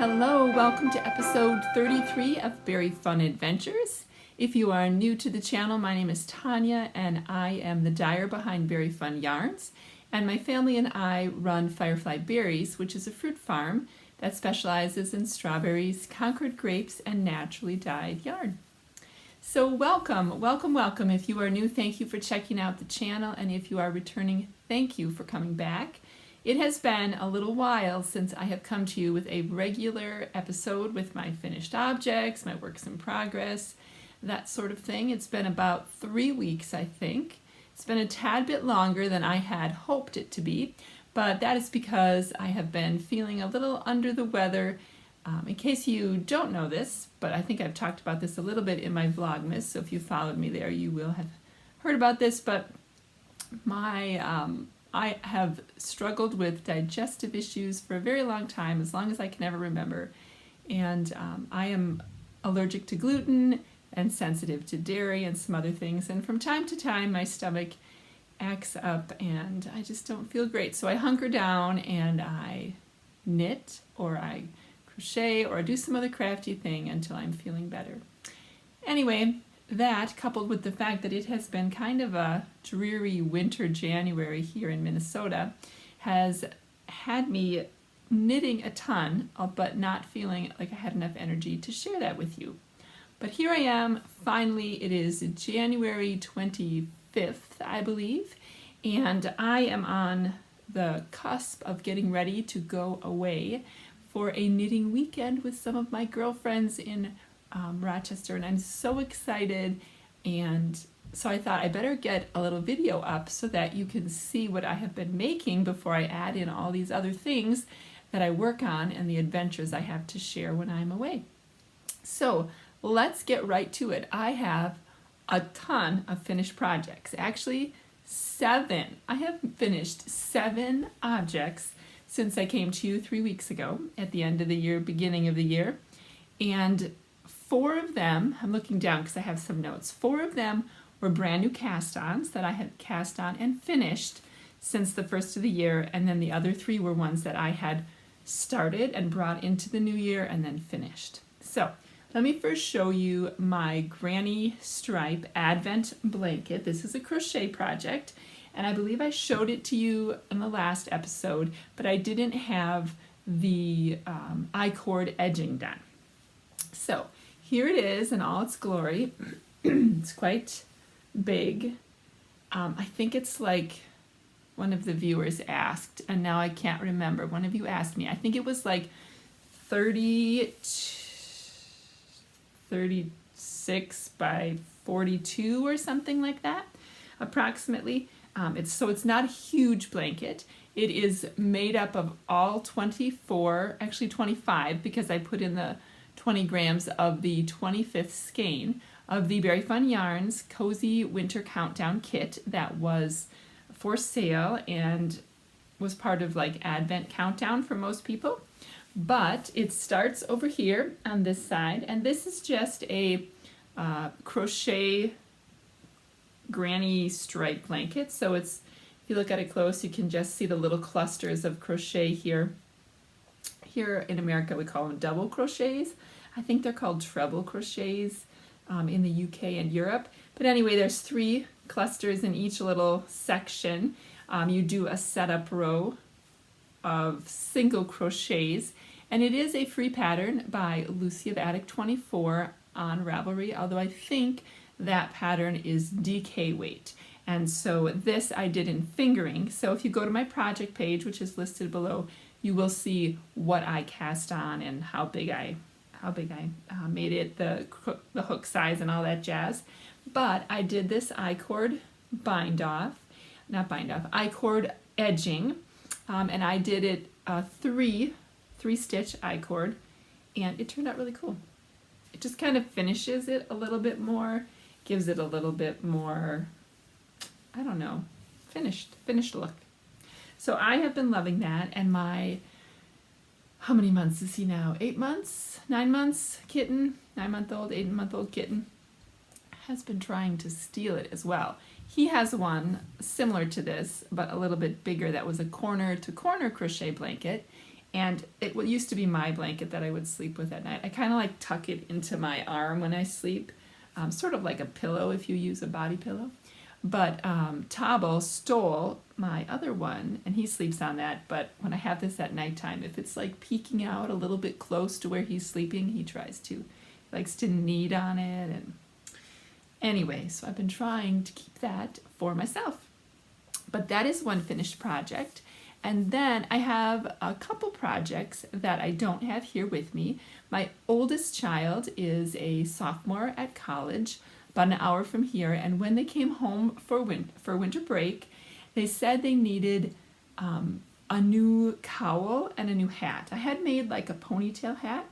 Hello, welcome to episode 33 of Very Fun Adventures. If you are new to the channel, my name is Tanya and I am the dyer behind Very Fun Yarns. And my family and I run Firefly Berries, which is a fruit farm that specializes in strawberries, Concord grapes, and naturally dyed yarn. So welcome. If you are new, thank you for checking out the channel. And if you are returning, thank you for coming back. It has been a little while since I have come to you with a regular episode with my finished objects, my works in progress, that sort of thing. It's been about 3 weeks, I think. It's been a tad bit longer than I had hoped it to be, but that is because I have been feeling a little under the weather. In case you don't know this, but I think I've talked about this a little bit in my Vlogmas, so if you followed me there, you will have heard about this, but I have struggled with digestive issues for a very long time, as long as I can ever remember. And I am allergic to gluten and sensitive to dairy and some other things. And from time to time, my stomach acts up and I just don't feel great. So I hunker down and I knit or I crochet or I do some other crafty thing until I'm feeling better. Anyway, that, coupled with the fact that it has been kind of a dreary winter January here in Minnesota, has had me knitting a ton, but not feeling like I had enough energy to share that with you. But here I am, finally. It is January 25th, I believe, and I am on the cusp of getting ready to go away for a knitting weekend with some of my girlfriends in Rochester, and I'm so excited. And so I thought I better get a little video up so that you can see what I have been making before I add in all these other things that I work on and the adventures I have to share when I'm away. So let's get right to it. I have a ton of finished projects, actually 7. I have finished 7 objects since I came to you 3 weeks ago at the end of the year, beginning of the year, and 4 of them, I'm looking down because I have some notes, 4 of them were brand new cast-ons that I had cast on and finished since the first of the year, and then the other 3 were ones that I had started and brought into the new year and then finished. So let me first show you my Granny Stripe Advent blanket. This is a crochet project, and I believe I showed it to you in the last episode, but I didn't have the I-cord edging done. So here it is in all its glory. It's quite big. I think it's like one of the viewers asked, and now I can't remember. One of you asked me. I think it was like 36 by 42 or something like that, approximately. It's not a huge blanket. It is made up of all 24, actually 25, because I put in the 20 grams of the 25th skein of the Very Fun Yarns Cozy Winter Countdown Kit that was for sale and was part of like Advent Countdown for most people. But it starts over here on this side, and this is just a crochet granny stripe blanket. So it's, if you look at it close, you can just see the little clusters of crochet here. Here in America, we call them double crochets. I think they're called treble crochets in the UK and Europe. But anyway, there's 3 clusters in each little section. You do a setup row of single crochets, and it is a free pattern by Lucy of Attic 24 on Ravelry, although I think that pattern is DK weight. And so this I did in fingering. So if you go to my project page, which is listed below, you will see what I cast on and how big I made it, the hook size and all that jazz. But I did this I-cord I-cord edging, and I did it 3 stitch I-cord, and it turned out really cool. It just kind of finishes it a little bit more, gives it a little bit more, I don't know, finished look. So I have been loving that, and my, how many months is he now? 8 months? 9 months kitten? 9-month-old, 8-month-old kitten has been trying to steal it as well. He has one similar to this, but a little bit bigger, that was a corner to corner crochet blanket, And it used to be my blanket that I would sleep with at night. I kind of like tuck it into my arm when I sleep, sort of like a pillow if you use a body pillow. But Tabo stole my other one, and he sleeps on that. But when I have this at nighttime, if it's like peeking out a little bit close to where he's sleeping, he tries to. He likes to knead on it. And anyway, so I've been trying to keep that for myself. But that is one finished project. And then I have a couple projects that I don't have here with me. My oldest child is a sophomore at college, about an hour from here, and when they came home for winter break, they said they needed a new cowl and a new hat. I had made like a ponytail hat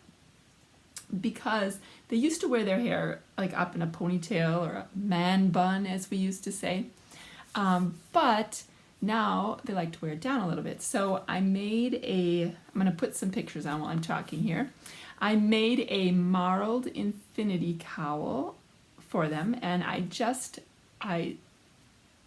because they used to wear their hair like up in a ponytail or a man bun, as we used to say, but now they like to wear it down a little bit. So I made I'm going to put some pictures on while I'm talking here. I made a marled infinity cowl for them, and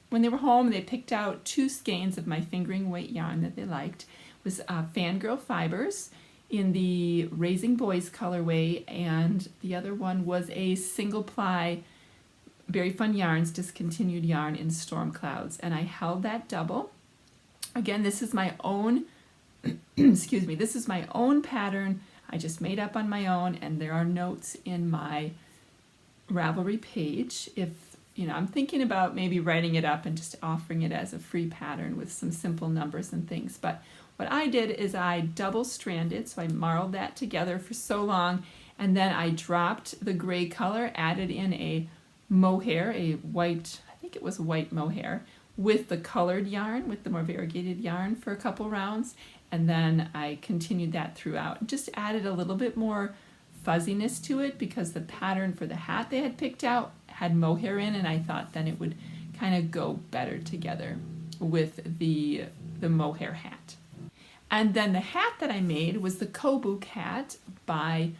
when they were home, they picked out 2 skeins of my fingering weight yarn that they liked. It was Fangirl Fibers in the Raising Boys colorway, and the other one was a single ply Very Fun Yarns discontinued yarn in Storm Clouds, and I held that double. Again, this is my own excuse me, this is my own pattern I just made up on my own, and there are notes in my Ravelry page. If I'm thinking about maybe writing it up and just offering it as a free pattern with some simple numbers and things. But what I did is I double stranded, so I marled that together for so long, and then I dropped the gray color, added in a mohair, a white, I think it was white mohair, with the colored yarn, with the more variegated yarn for a couple rounds, and then I continued that throughout. Just added a little bit more fuzziness to it because the pattern for the hat they had picked out had mohair in, and I thought then it would kind of go better together with the mohair hat. And then the hat that I made was the Kobu hat by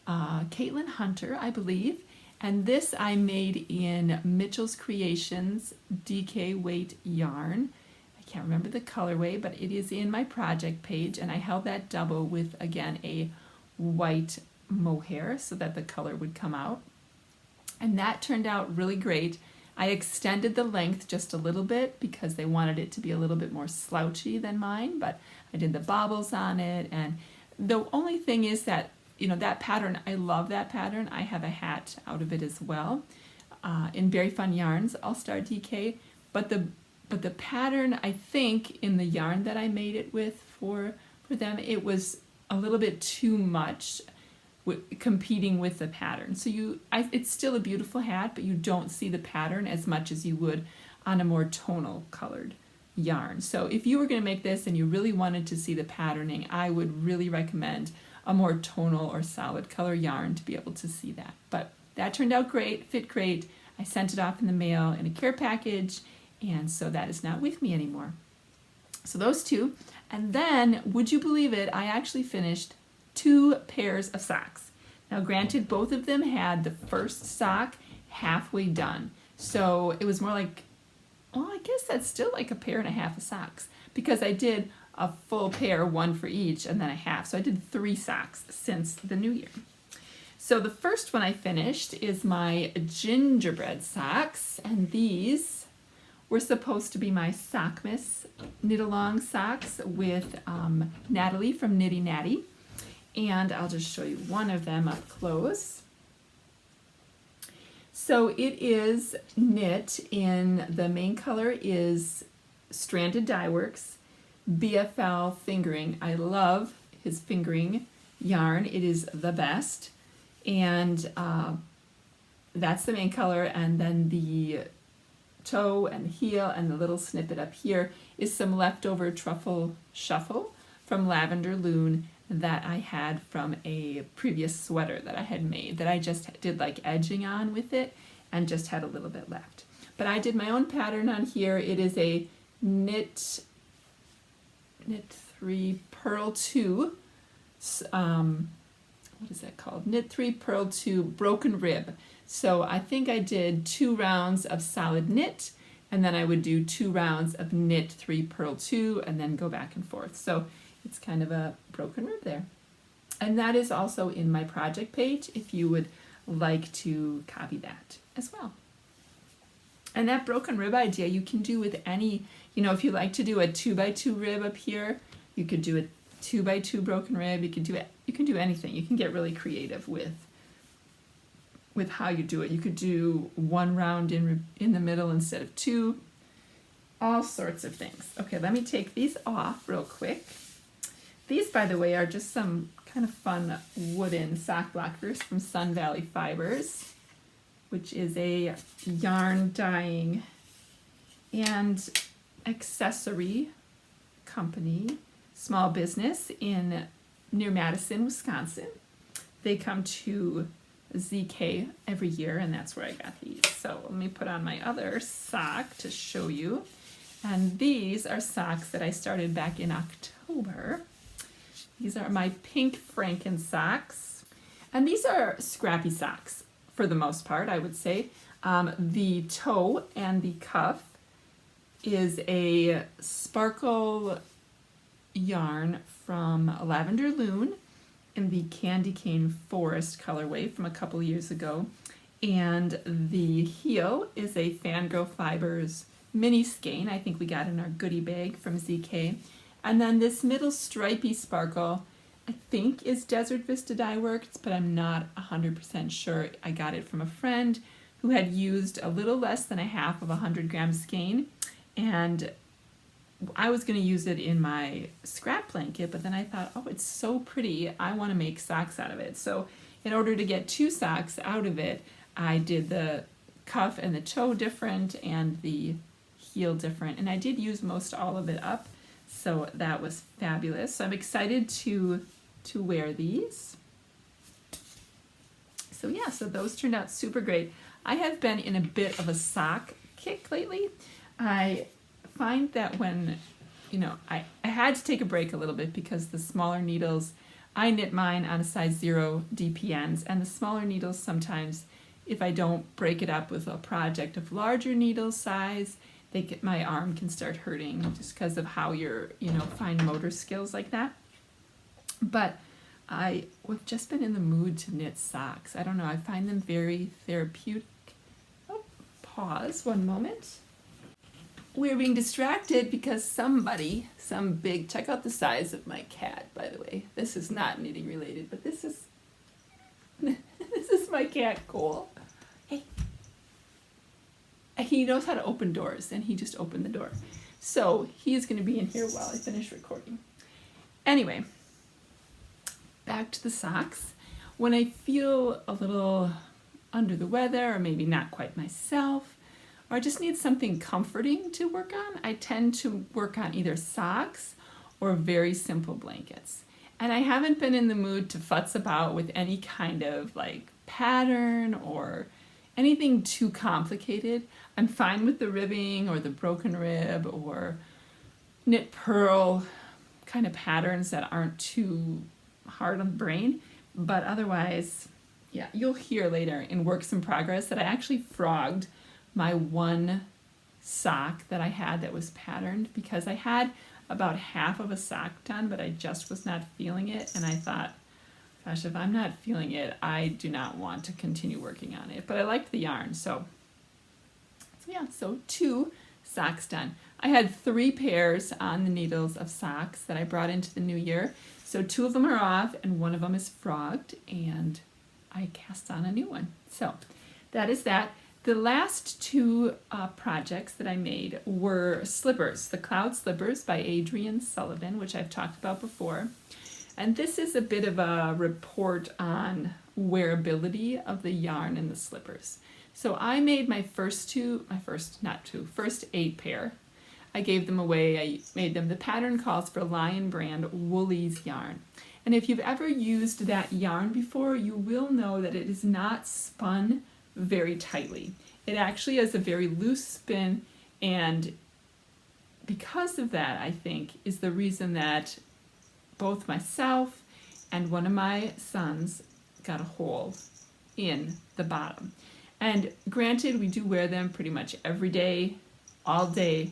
Caitlin Hunter, I believe. And this I made in Mitchell's Creations DK weight yarn. I can't remember the colorway, but it is in my project page, and I held that double with, again, a white mohair so that the color would come out. And that turned out really great. I extended the length just a little bit because they wanted it to be a little bit more slouchy than mine, but I did the bobbles on it. And the only thing is that, that pattern, I love that pattern. I have a hat out of it as well in Very Fun Yarns, All-Star DK. But the pattern, I think, in the yarn that I made it with for them, it was a little bit too much competing with the pattern. So it's still a beautiful hat, but you don't see the pattern as much as you would on a more tonal colored yarn. So if you were going to make this and you really wanted to see the patterning, I would really recommend a more tonal or solid color yarn to be able to see that. But that turned out great, fit great. I sent it off in the mail in a care package, and so that is not with me anymore. So those 2. And then, would you believe it, I actually finished 2 pairs of socks. Now granted, both of them had the first sock halfway done. So it was more like, well, I guess that's still like a pair and a half of socks, because I did a full pair, 1 for each, and then a half. So I did 3 socks since the new year. So the first one I finished is my gingerbread socks, and these were supposed to be my Sockmas knit-along socks with Natalie from Nitty Natty. And I'll just show you one of them up close. So it is knit in, the main color is Stranded Dye Works BFL fingering. I love his fingering yarn. It is the best. And that's the main color. And then the toe and the heel and the little snippet up here is some leftover truffle shuffle from Lavender Loon that I had from a previous sweater that I had made, that I just did like edging on with it and just had a little bit left. But I did my own pattern on here. It is a knit 3 purl 2, what is that called? Knit 3 purl 2 broken rib. So I think I did 2 rounds of solid knit, and then I would do 2 rounds of knit 3, purl 2, and then go back and forth. So it's kind of a broken rib there. And that is also in my project page if you would like to copy that as well. And that broken rib idea you can do with any, if you like to do a 2x2 rib up here, you could do a 2x2 broken rib. You can do anything. You can get really creative with how you do it. You could do 1 round in the middle instead of 2. All sorts of things. Okay, let me take these off real quick. These, by the way, are just some kind of fun wooden sock blockers from Sun Valley Fibers, which is a yarn dyeing and accessory company, small business near Madison, Wisconsin. They come to ZK every year, and that's where I got these. So let me put on my other sock to show you. And these are socks that I started back in October. These are my pink Franken socks. And these are scrappy socks for the most part, I would say. The toe and the cuff is a sparkle yarn from Lavender Loon in the Candy Cane Forest colorway from a couple years ago. And the heel is a Fangirl Fibers mini skein. I think we got in our goodie bag from ZK. And then this middle stripy sparkle, I think is Desert Vista Dye Works, but I'm not 100% sure. I got it from a friend who had used a little less than a half of a 100-gram skein, and I was going to use it in my scrap blanket, but then I thought, oh, it's so pretty, I want to make socks out of it. So in order to get 2 socks out of it, I did the cuff and the toe different and the heel different, and I did use most all of it up, so that was fabulous. So I'm excited to wear these. So yeah, so those turned out super great. I have been in a bit of a sock kick lately. I find that when, I had to take a break a little bit because the smaller needles, I knit mine on a size 0 DPNs, and the smaller needles sometimes, if I don't break it up with a project of larger needle size, my arm can start hurting just because of how your, fine motor skills like that. But I've just been in the mood to knit socks. I don't know, I find them very therapeutic. Oh, pause 1 moment. We're being distracted because some big, check out the size of my cat, by the way. This is not knitting related, but this is my cat, Cole. Hey. He knows how to open doors, and he just opened the door. So he's going to be in here while I finish recording. Anyway, back to the socks. When I feel a little under the weather, or maybe not quite myself, or I just need something comforting to work on, I tend to work on either socks or very simple blankets. And I haven't been in the mood to futz about with any kind of pattern or anything too complicated. I'm fine with the ribbing or the broken rib or knit purl kind of patterns that aren't too hard on the brain. But otherwise, yeah, you'll hear later in Works in Progress that I actually frogged my 1 sock that I had that was patterned because I had about half of a sock done, but I just was not feeling it. And I thought, gosh, if I'm not feeling it, I do not want to continue working on it. But I liked the yarn, so yeah, so 2 socks done. I had 3 pairs on the needles of socks that I brought into the new year. So 2 of them are off and 1 of them is frogged, and I cast on a new one. So that is that. The last 2 projects that I made were slippers, the Cloud Slippers by Adrienne Sullivan, which I've talked about before. And this is a bit of a report on wearability of the yarn in the slippers. So I made my first 8 pair. I gave them away. I made them. The pattern calls for Lion Brand Woolies yarn. And if you've ever used that yarn before, you will know that it is not spun very tightly. It actually has a very loose spin, and because of that, I think, is the reason that both myself and one of my sons got a hole in the bottom. And granted, we do wear them pretty much every day, all day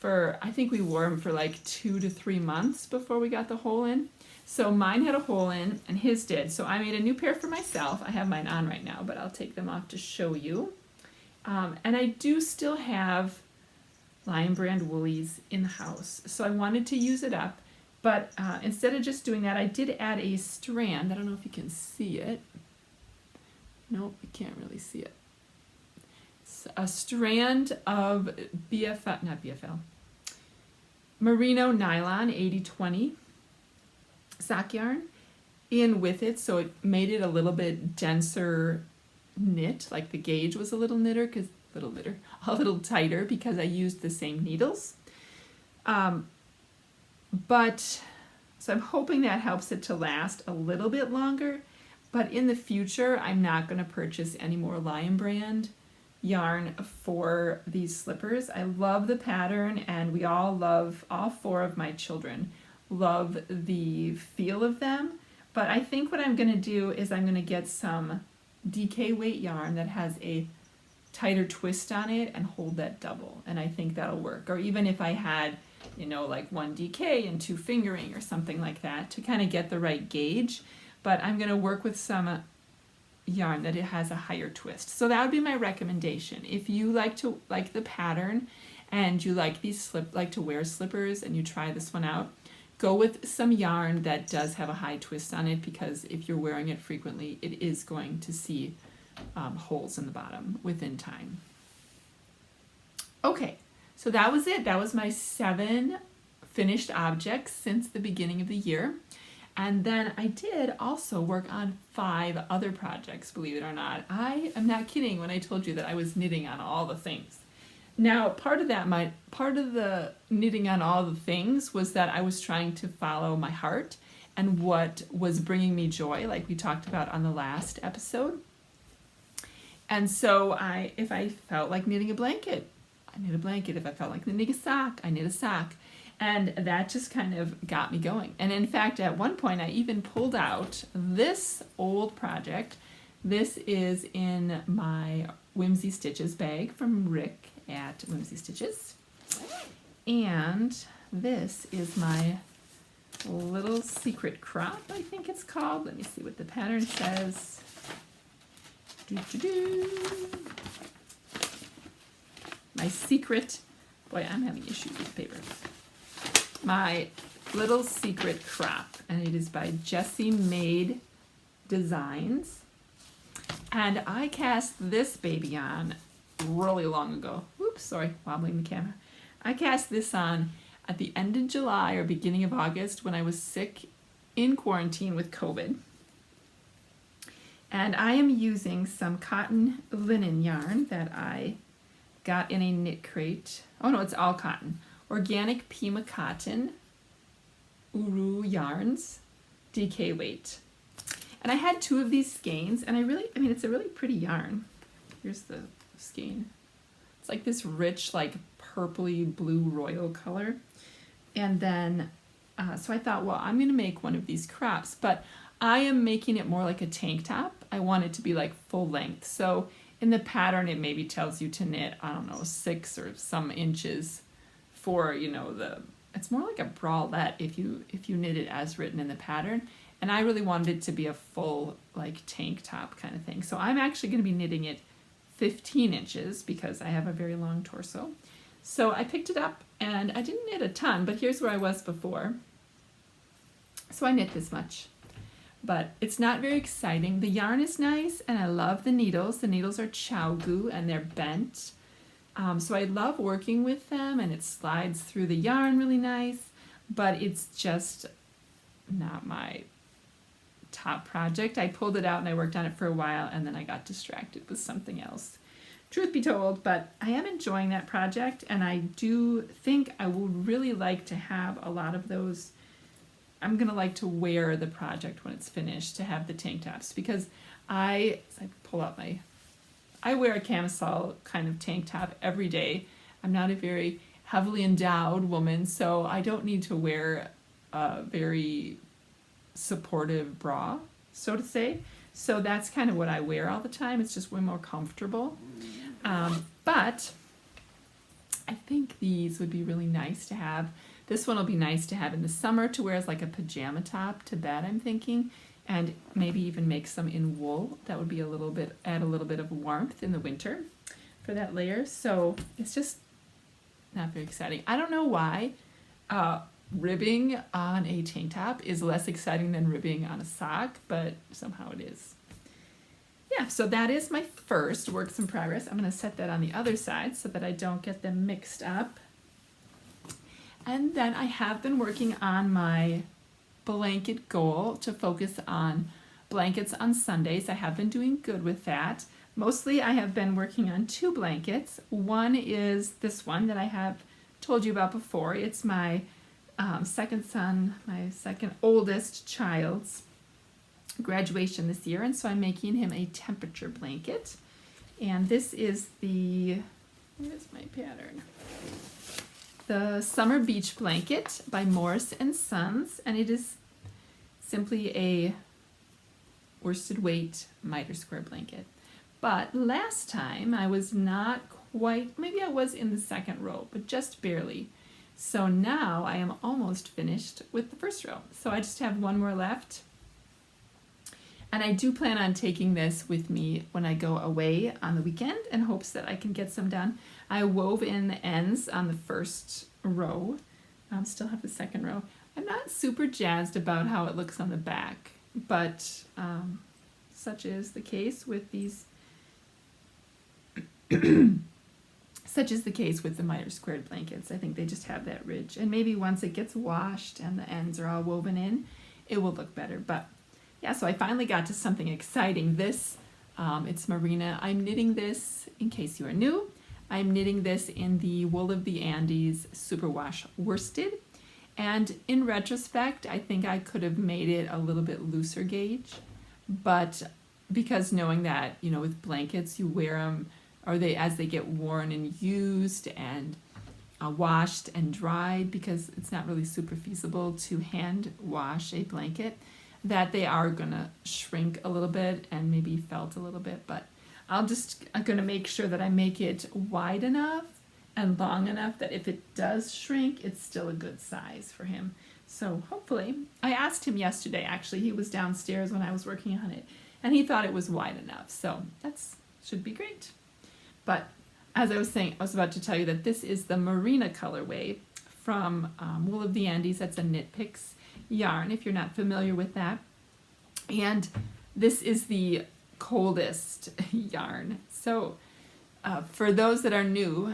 for, I think we wore them for like 2 to 3 months before we got the hole in. So mine had a hole in and his did. So I made a new pair for myself. I have mine on right now, but I'll take them off to show you. And I do still have Lion Brand woolies in the house. So I wanted to use it up. But instead of just doing that, I did add a strand. I don't know if you can see it. Nope, you can't really see it. It's a strand of merino nylon 80/20 sock yarn in with it, so it made it a little bit denser knit, like the gauge was a little tighter because I used the same needles. But so I'm hoping that helps it to last a little bit longer, but in the future I'm not going to purchase any more Lion Brand yarn for these slippers. I love the pattern, and we all 4 of my children love the feel of them, but I think what I'm going to do is I'm going to get some DK weight yarn that has a tighter twist on it and hold that double, and I think that'll work. Or even if I had, like 1 DK and 2 fingering or something like that to kind of get the right gauge, but I'm going to work with some yarn that it has a higher twist. So that would be my recommendation. If you like the pattern and you like to wear slippers and you try this one out, go with some yarn that does have a high twist on it, because if you're wearing it frequently, it is going to see holes in the bottom within time. Okay, so that was it. That was my 7 finished objects since the beginning of the year. And then I did also work on 5 other projects, believe it or not. I am not kidding when I told you that I was knitting on all the things. Now, part of the knitting on all the things was that I was trying to follow my heart and what was bringing me joy, like we talked about on the last episode. And so if I felt like knitting a blanket, I knit a blanket. If I felt like knitting a sock, I knit a sock. And that just kind of got me going. And in fact, at one point, I even pulled out this old project. This is in my Whimsy Stitches bag from Rick at Whimsy Stitches. And this is my little secret crop, I think it's called. Let me see what the pattern says. My secret, boy, I'm having issues with paper. My little secret crop, and it is by Jessie Made Designs. And I cast this baby on really long ago. Oops, sorry, wobbling the camera. I cast this on at the end of July or beginning of August when I was sick in quarantine with COVID. And I am using some cotton linen yarn that I got in a knit crate. Oh no, it's all cotton. Organic Pima Cotton Uru yarns, DK weight. And I had 2 of these skeins, and it's a really pretty yarn. Here's the skein. It's like this rich, like purpley blue royal color. And then, so I thought, well, I'm gonna make one of these crops, but I am making it more like a tank top. I want it to be like full length. So in the pattern, it maybe tells you to knit, 6 or some inches for, it's more like a bralette if you knit it as written in the pattern. And I really wanted it to be a full like tank top kind of thing. So I'm actually going to be knitting it 15 inches because I have a very long torso. So I picked it up and I didn't knit a ton, but here's where I was before. So I knit this much, but it's not very exciting. The yarn is nice and I love the needles. The needles are Chow-Gu and they're bent. So I love working with them, and it slides through the yarn really nice, but it's just not my top project. I pulled it out and I worked on it for a while, and then I got distracted with something else, truth be told, but I am enjoying that project, and I do think I would really like to have a lot of those. I'm going to like to wear the project when it's finished, to have the tank tops, because I wear a camisole kind of tank top every day. I'm not a very heavily endowed woman, so I don't need to wear a very supportive bra, so to say. So that's kind of what I wear all the time. It's just way more comfortable. But I think these would be really nice to have. This one will be nice to have in the summer to wear as like a pajama top to bed, I'm thinking, and maybe even make some in wool. That would be add a little bit of warmth in the winter for that layer. So it's just not very exciting. I don't know why ribbing on a tank top is less exciting than ribbing on a sock, but somehow it is. Yeah, so that is my first works in progress. I'm going to set that on the other side so that I don't get them mixed up. And then I have been working on my blanket goal to focus on blankets on Sundays. I have been doing good with that. Mostly I have been working on 2 blankets. One is this one that I have told you about before. It's my second son, my second oldest child's graduation this year, and so I'm making him a temperature blanket. And this is where's my pattern? The Summer Beach Blanket by Morris & Sons, and it is simply a worsted weight miter square blanket. But last time I was not quite, maybe I was in the second row, but just barely. So now I am almost finished with the first row. So I just have one more left. And I do plan on taking this with me when I go away on the weekend in hopes that I can get some done. I wove in the ends on the first row. Still have the second row. I'm not super jazzed about how it looks on the back, but such is the case with these. Such is the case with the miter squared blankets. I think they just have that ridge. And maybe once it gets washed and the ends are all woven in, it will look better. But yeah, so I finally got to something exciting. This, it's Marina. I'm knitting this, in case you are new, I'm knitting this in the Wool of the Andes Superwash Worsted. And in retrospect, I think I could have made it a little bit looser gauge. But because knowing that, with blankets, you wear them, or as they get worn and used and washed and dried, because it's not really super feasible to hand wash a blanket, that they are gonna shrink a little bit and maybe felt a little bit. But I'm gonna make sure that I make it wide enough and long enough that if it does shrink, it's still a good size for him. So hopefully, I asked him yesterday, actually, he was downstairs when I was working on it, and he thought it was wide enough. So should be great. But as I was saying, I was about to tell you that this is the Marina colorway from Wool of the Andes. That's a Knit Picks yarn, if you're not familiar with that. And this is the coldest yarn. So for those that are new,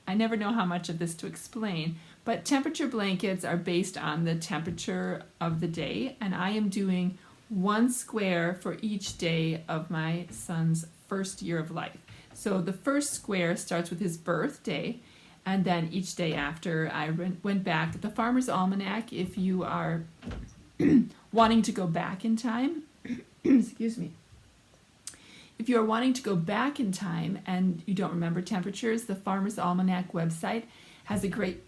I never know how much of this to explain, but temperature blankets are based on the temperature of the day, and I am doing 1 square for each day of my son's first year of life. So the first square starts with his birthday, and then each day after I went back. The Farmer's Almanac, if you are wanting to go back in time, excuse me. If you are wanting to go back in time and you don't remember temperatures, the Farmer's Almanac website has a great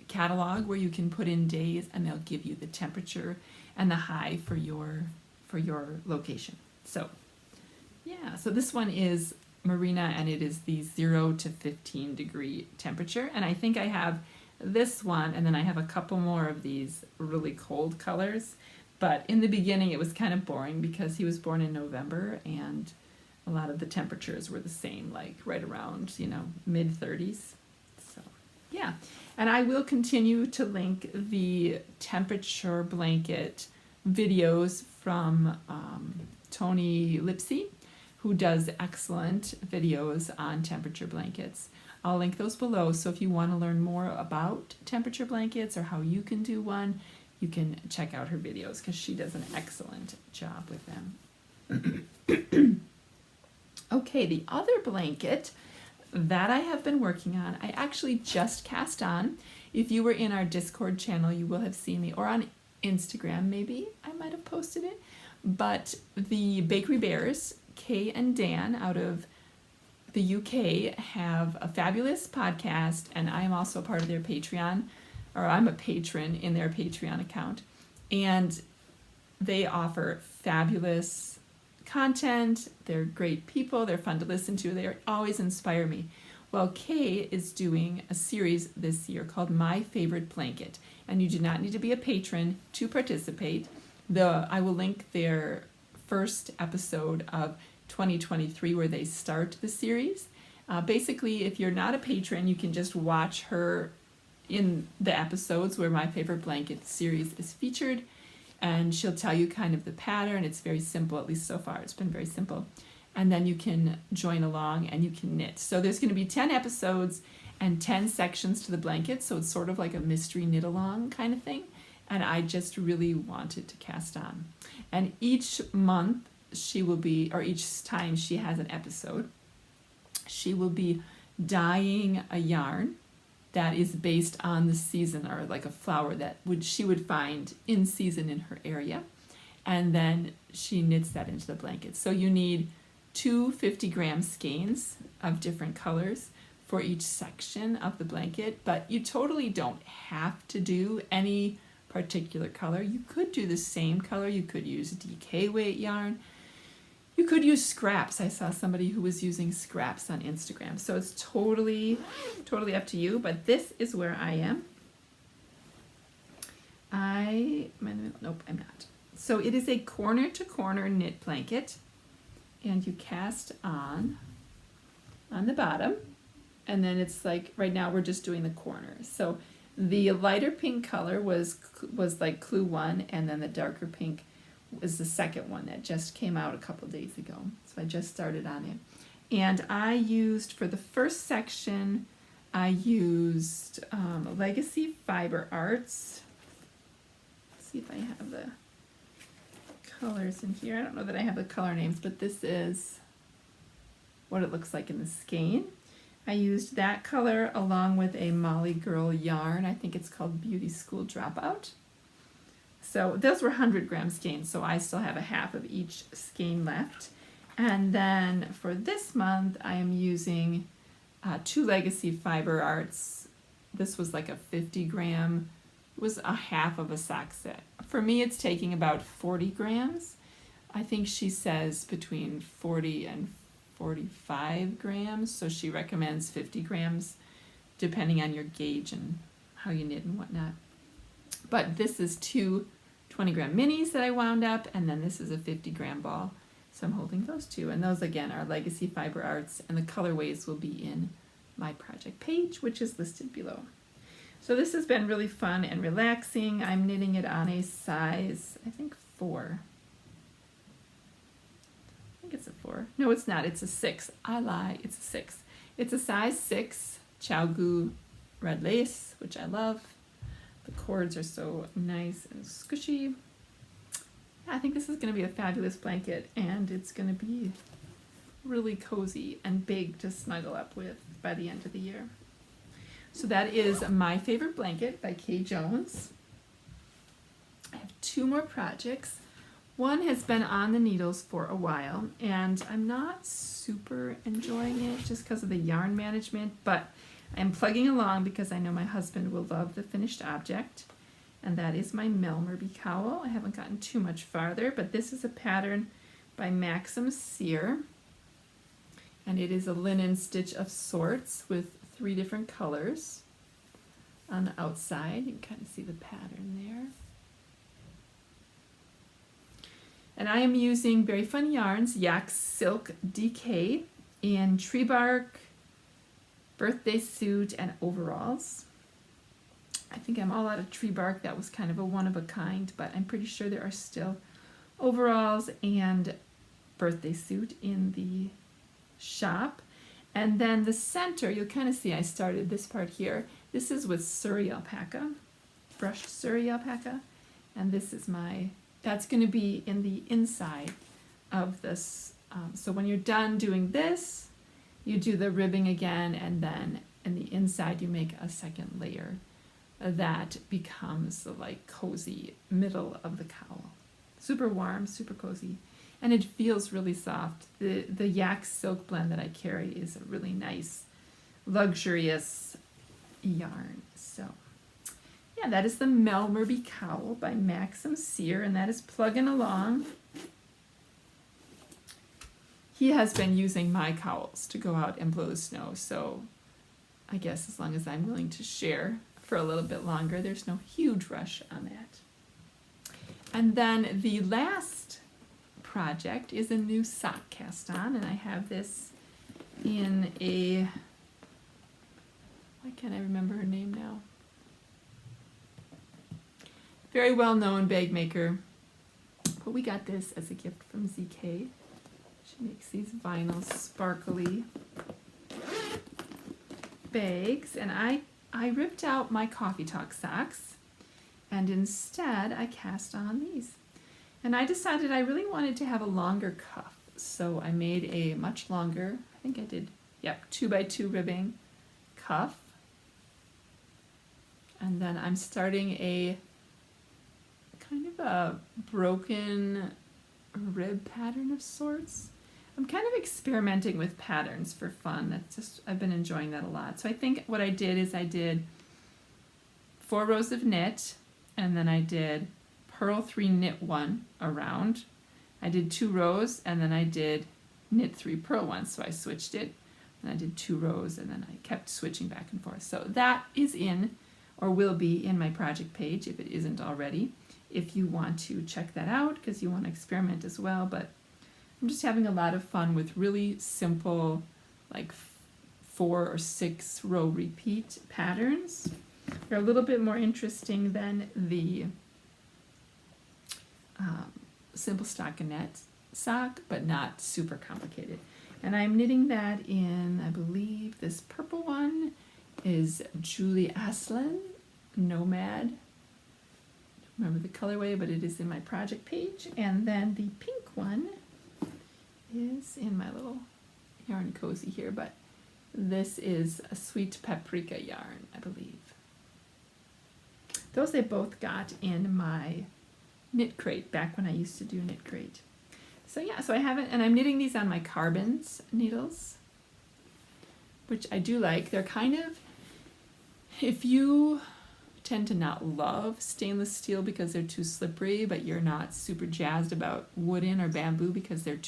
catalog where you can put in days and they'll give you the temperature and the high for your location. So yeah, so this one is Marina, and it is the 0 to 15 degree temperature. And I think I have this one, and then I have a couple more of these really cold colors. But in the beginning, it was kind of boring because he was born in November, and a lot of the temperatures were the same, like right around, mid 30s. So yeah, and I will continue to link the temperature blanket videos from Tony Lipsy, who does excellent videos on temperature blankets. I'll link those below, so if you want to learn more about temperature blankets or how you can do one, you can check out her videos because she does an excellent job with them. Okay, the other blanket that I have been working on, I actually just cast on. If you were in our Discord channel, you will have seen me, or on Instagram maybe, I might have posted it. But the Bakery Bears, Kay and Dan out of the UK, have a fabulous podcast, and I am also a part of their Patreon, or I'm a patron in their Patreon account, and they offer fabulous content. They're great people. They're fun to listen to. They always inspire me. Well, Kay is doing a series this year called My Favorite Blanket, and you do not need to be a patron to participate. I will link their first episode of 2023 where they start the series. Basically, if you're not a patron, you can just watch her in the episodes where My Favorite Blanket series is featured, and she'll tell you kind of the pattern. It's very simple, at least so far. It's been very simple. And then you can join along and you can knit. So there's going to be 10 episodes and 10 sections to the blanket, so it's sort of like a mystery knit along kind of thing. And I just really wanted to cast on. And each month she will be, or each time she has an episode, she will be dyeing a yarn that is based on the season, or like a flower that she would find in season in her area. And then she knits that into the blanket. So you need 2 50-gram skeins of different colors for each section of the blanket, but you totally don't have to do any particular color. You could do the same color. You could use DK weight yarn. You could use scraps. I saw somebody who was using scraps on Instagram. So it's totally up to you, but this is where I am. Nope, I'm not. So it is a corner to corner knit blanket, and you cast on the bottom, and then it's like, right now we're just doing the corners. So the lighter pink color was like clue 1, and then the darker pink was the second one that just came out a couple days ago. So I just started on it. And I used, for the first section, I used Legacy Fiber Arts. Let's see if I have the colors in here. I don't know that I have the color names, but this is what it looks like in the skein. I used that color along with a Molly Girl yarn. I think it's called Beauty School Dropout. So those were 100-gram skeins, so I still have a half of each skein left. And then for this month, I am using 2 Legacy Fiber Arts. This was like a 50-gram, was a half of a sock set. For me, it's taking about 40 grams. I think she says between 40 and 45 grams, so she recommends 50 grams depending on your gauge and how you knit and whatnot. But this is 2 20-gram minis that I wound up, and then this is a 50-gram ball. So I'm holding those 2, and those again are Legacy Fiber Arts, and the colorways will be in my project page, which is listed below. So this has been really fun and relaxing. I'm knitting it on a size, I think 4. I think it's a 4. No, it's not. It's a 6. I lie. It's a 6. It's a size 6 Chaogu red lace, which I love. The cords are so nice and squishy. I think this is going to be a fabulous blanket, and it's going to be really cozy and big to snuggle up with by the end of the year. So that is My Favorite Blanket by Kay Jones. I have 2 more projects. One has been on the needles for a while, and I'm not super enjoying it just because of the yarn management, but I'm plugging along because I know my husband will love the finished object, and that is my Melmerby cowl. I haven't gotten too much farther, but this is a pattern by Maxim Sear, and it is a linen stitch of sorts with 3 different colors on the outside. You can kind of see the pattern there. And I am using Berry Fun Yarns Yak Silk DK in tree bark, birthday suit, and overalls. I think I'm all out of tree bark. That was kind of a one of a kind, but I'm pretty sure there are still overalls and birthday suit in the shop. And then the center, you'll kind of see I started this part here. This is with Surrey alpaca, brushed Surrey alpaca. And this is that's going to be in the inside of this. So when you're done doing this, you do the ribbing again, and then in the inside you make a second layer that becomes the like cozy middle of the cowl. Super warm, super cozy, and it feels really soft. The yak silk blend that I carry is a really nice, luxurious yarn. So yeah, that is the Melmerby cowl by Maxim Sear, and that is plugging along. He has been using my cowls to go out and blow the snow, so I guess as long as I'm willing to share for a little bit longer. There's no huge rush on that. And then the last project is a new sock cast on, and I have this in a, why can't I remember her name now? Very well known bag maker, but we got this as a gift from ZK. She makes these vinyl sparkly bags, and I ripped out my Coffee Talk socks, and instead I cast on these. And I decided I really wanted to have a longer cuff, so I made a much longer, I think I did, 2x2 ribbing cuff. And then I'm starting a kind of a broken rib pattern of sorts. I'm kind of experimenting with patterns for fun. That's just, I've been enjoying that a lot. So I think what I did is I did 4 rows of knit, and then I did purl 3, knit 1 around. I did 2 rows, and then I did knit 3, purl 1. So I switched it, and I did 2 rows, and then I kept switching back and forth. So that is in, or will be in, my project page if it isn't already, if you want to check that out because you want to experiment as well. But I'm just having a lot of fun with really simple, like 4 or 6 row repeat patterns. They're a little bit more interesting than the simple stockinette sock, but not super complicated. And I'm knitting that in, I believe this purple one is Julie Aslan Nomad. Remember the colorway, but it is in my project page. And then the pink one is in my little yarn cozy here, but this is a sweet paprika yarn, I believe. Those I both got in my knit crate back when I used to do knit crate. So yeah, so I haven't, and I'm knitting these on my carbons needles, which I do like. They're kind of, if you tend to not love stainless steel because they're too slippery, but you're not super jazzed about wooden or bamboo because they're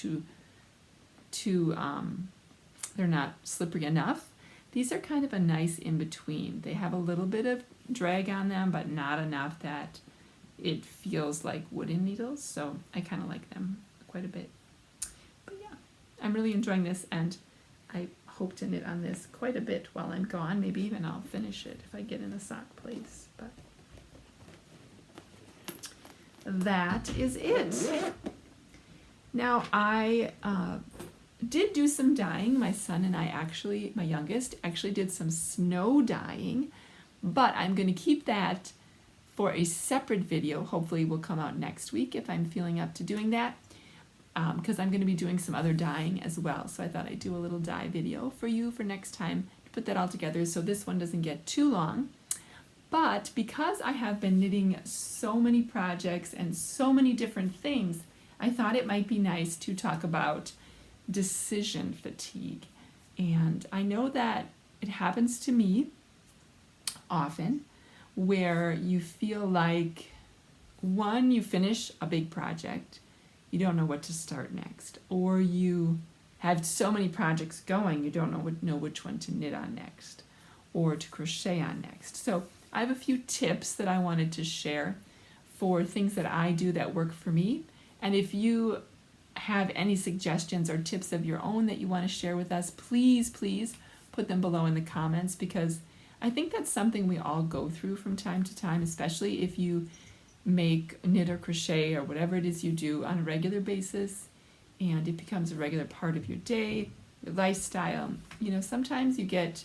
they're not slippery enough. These are kind of a nice in-between. They have a little bit of drag on them, but not enough that it feels like wooden needles. So I kind of like them quite a bit. But yeah, I'm really enjoying this, and I hope to knit on this quite a bit while I'm gone. Maybe even I'll finish it if I get in a sock place. But that is it. Now I did do some dyeing. My son and I actually, my youngest, actually did some snow dyeing, but I'm going to keep that for a separate video. Hopefully will come out next week if I'm feeling up to doing that, because I'm going to be doing some other dyeing as well. So I thought I'd do a little dye video for you for next time to put that all together so this one doesn't get too long. But because I have been knitting so many projects and so many different things, I thought it might be nice to talk about decision fatigue. And I know that it happens to me often, where you feel like, one, you finish a big project, you don't know what to start next, or you have so many projects going, you don't know which one to knit on next or to crochet on next. So I have a few tips that I wanted to share for things that I do that work for me. And if you have any suggestions or tips of your own that you want to share with us, please put them below in the comments, because I think that's something we all go through from time to time, especially if you make knit or crochet or whatever it is you do on a regular basis, and it becomes a regular part of your day, your lifestyle. You know, sometimes you get,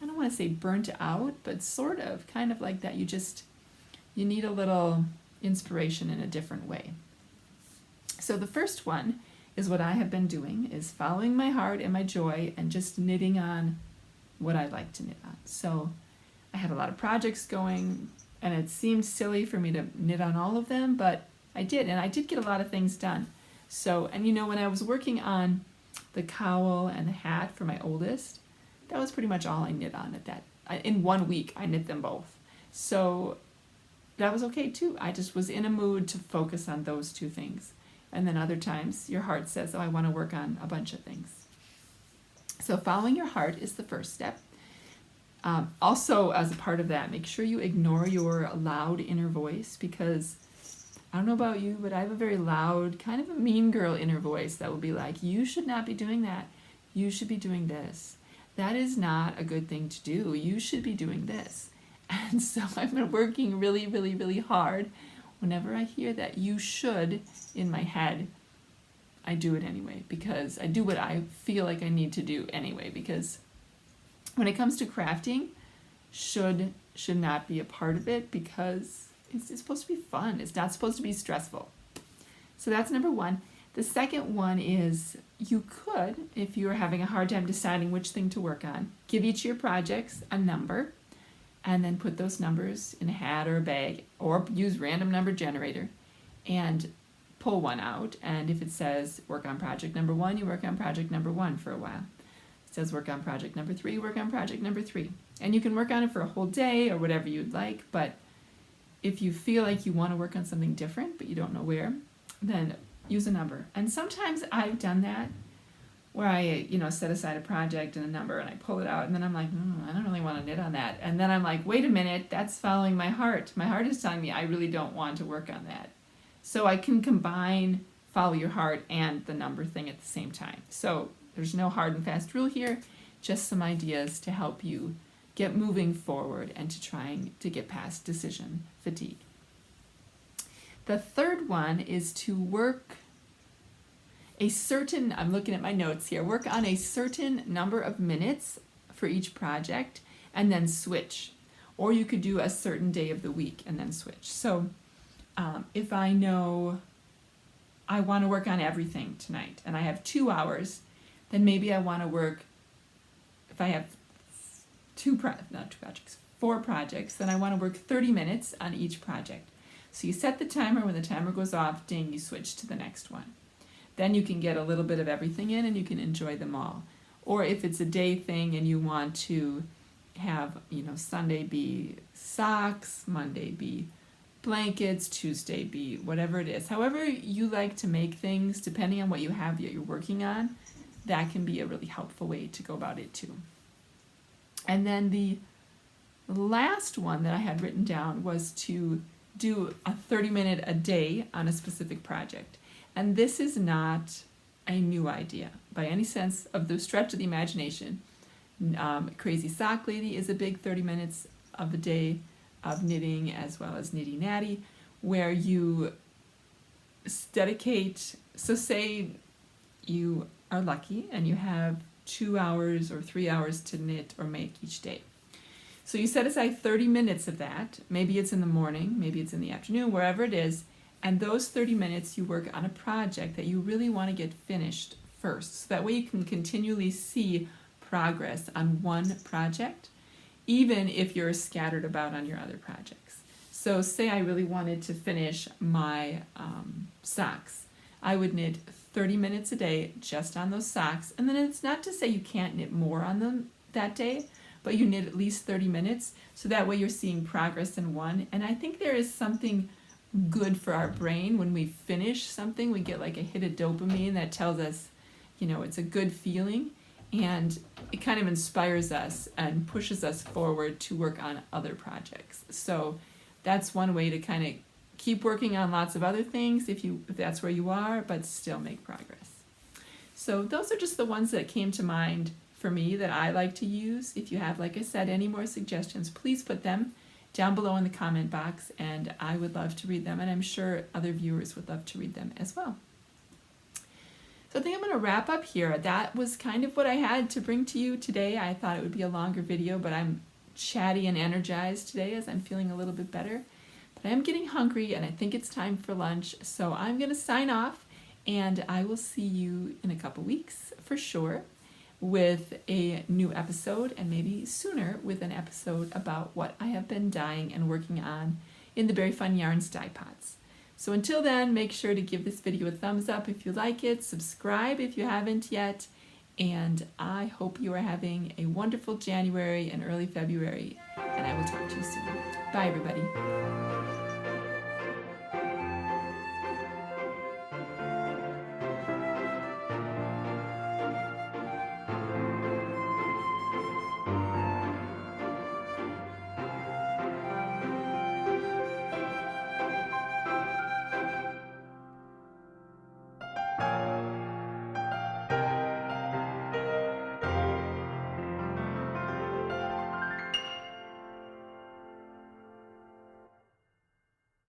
I don't want to say burnt out, but sort of, kind of like that. You need a little inspiration in a different way. So the first one is what I have been doing, is following my heart and my joy and just knitting on what I like to knit on. So I had a lot of projects going, and it seemed silly for me to knit on all of them, but I did, and I did get a lot of things done. So, and you know, when I was working on the cowl and the hat for my oldest, that was pretty much all I knit on at that. In 1 week, I knit them both. So that was okay too. I just was in a mood to focus on those 2 things. And then other times your heart says, oh, I want to work on a bunch of things. So following your heart is the first step. Also, as a part of that, make sure you ignore your loud inner voice, because I don't know about you, but I have a very loud, kind of a mean girl inner voice that will be like, you should not be doing that. You should be doing this. That is not a good thing to do. You should be doing this. And so I've been working really, really, really hard. Whenever I hear that you should in my head, I do it anyway, because I do what I feel like I need to do anyway, because when it comes to crafting, should not be a part of it, because it's supposed to be fun. It's not supposed to be stressful. So that's number one. The second one is, you could, if you're having a hard time deciding which thing to work on, give each of your projects a number, and then put those numbers in a hat or a bag, or use random number generator, and pull one out. And if it says work on project number 1, you work on project number 1 for a while. If it says work on project number 3, work on project number 3. And you can work on it for a whole day or whatever you'd like, but if you feel like you want to work on something different but you don't know where, then use a number. And sometimes I've done that, where I, set aside a project and a number, and I pull it out, and then I'm like, I don't really want to knit on that. And then I'm like, wait a minute, that's following my heart. My heart is telling me I really don't want to work on that. So I can combine follow your heart and the number thing at the same time. So there's no hard and fast rule here, just some ideas to help you get moving forward and to trying to get past decision fatigue. The third one is to work I'm looking at my notes here, work on a certain number of minutes for each project and then switch. Or you could do a certain day of the week and then switch. So if I know I want to work on everything tonight and I have 2 hours, then maybe I want to work, if I have 4 projects, then I want to work 30 minutes on each project. So you set the timer. When the timer goes off, ding, you switch to the next one. Then you can get a little bit of everything in and you can enjoy them all. Or if it's a day thing and you want to have, Sunday be socks, Monday be blankets, Tuesday be whatever it is. However you like to make things, depending on what you have that you're working on, that can be a really helpful way to go about it too. And then the last one that I had written down was to do a 30-minute a day on a specific project. And this is not a new idea by any sense of the stretch of the imagination. Crazy Sock Lady is a big 30 minutes of a day of knitting, as well as Nitty Natty, where you dedicate, so say you are lucky and you have 2 hours or 3 hours to knit or make each day. So you set aside 30 minutes of that. Maybe it's in the morning, maybe it's in the afternoon, wherever it is. And those 30 minutes you work on a project that you really want to get finished first. So that way you can continually see progress on one project, even if you're scattered about on your other projects. So say I really wanted to finish my socks. I would knit 30 minutes a day just on those socks. And then it's not to say you can't knit more on them that day, but you knit at least 30 minutes. So that way you're seeing progress in one. And I think there is something good for our brain when we finish something. We get like a hit of dopamine that tells us, it's a good feeling, and it kind of inspires us and pushes us forward to work on other projects. So that's one way to kind of keep working on lots of other things if that's where you are, but still make progress. So those are just the ones that came to mind for me that I like to use. If you have, like I said, any more suggestions, please put them down below in the comment box, and I would love to read them, and I'm sure other viewers would love to read them as well. So I think I'm going to wrap up here. That was kind of what I had to bring to you today. I thought it would be a longer video, but I'm chatty and energized today as I'm feeling a little bit better. But I am getting hungry, and I think it's time for lunch, so I'm going to sign off, and I will see you in a couple weeks for sure with a new episode, and maybe sooner with an episode about what I have been dyeing and working on in the Berry Fun Yarns dye pots. So until then, make sure to give this video a thumbs up if you like it, subscribe if you haven't yet, and I hope you are having a wonderful January and early February, and I will talk to you soon. Bye everybody.